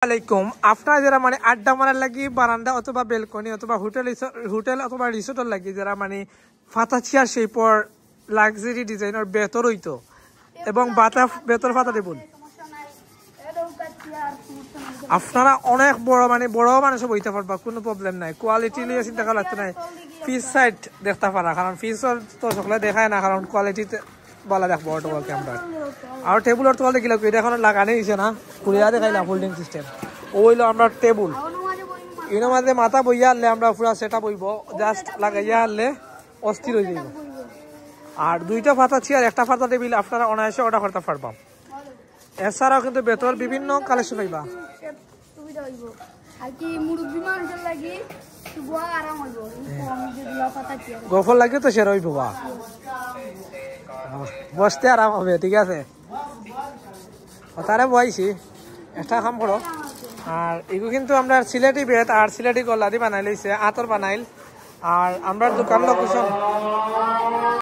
আলাইকুম আপনারা যারা মানে আড্ডা মারার লাগি বারান্দা অথবা বেলকনি অথবা হোটেল অথবা রিসোর্টের লাগি যারা মানে ফাতা চেয়ার শেপর লাক্সারি ডিজাইনের বেতর হইতো এবং বাতা বেতর ফাতা টেবুল আপনারা অনেক বড় মানে বড় মানুষ বইতে পারবা কোনো প্রবলেম নাই কোয়ালিটি লিয়ে চিন্তা করা লাগতে নাই ফিস সাইড দেখতে পারা কারণ ফিসর তো সকলে দেখায় না কারণ কোয়ালিটিতে বলা দেখবো অটোবল ক্যামেরা আর টেবুলের তো দেখিল এটা এখন লাগানি দিছে না পুরিয়া দেখাইলাম হোল্ডিং সিস্টেম ওইলো আমরা টেবুল এর মধ্যে মাথা বইয়া আনলে আমরা পুরা সেটা বইব জাস্ট লাগাইয়া আনলে অস্থির হয়ে যাইব আর দুইটা পাতা চেয়ার একটা পাতা টেবিল আপনারা অনায়াসে অর্ডার করতে পারবা এছাড়াও কিন্তু বেতর বিভিন্ন কালেকশন পাইবা গফল লাগে তো সেরা হইব বসতে আরাম হবে ঠিক আছে তারে বইছি একটা কাম করো আর এগুলো কিন্তু আমরা সিলেটি বেত আর সিলেটি গলা দিয়ে বানাই লইছে আতর বানাইল আর আমরা দোকান লোকেশন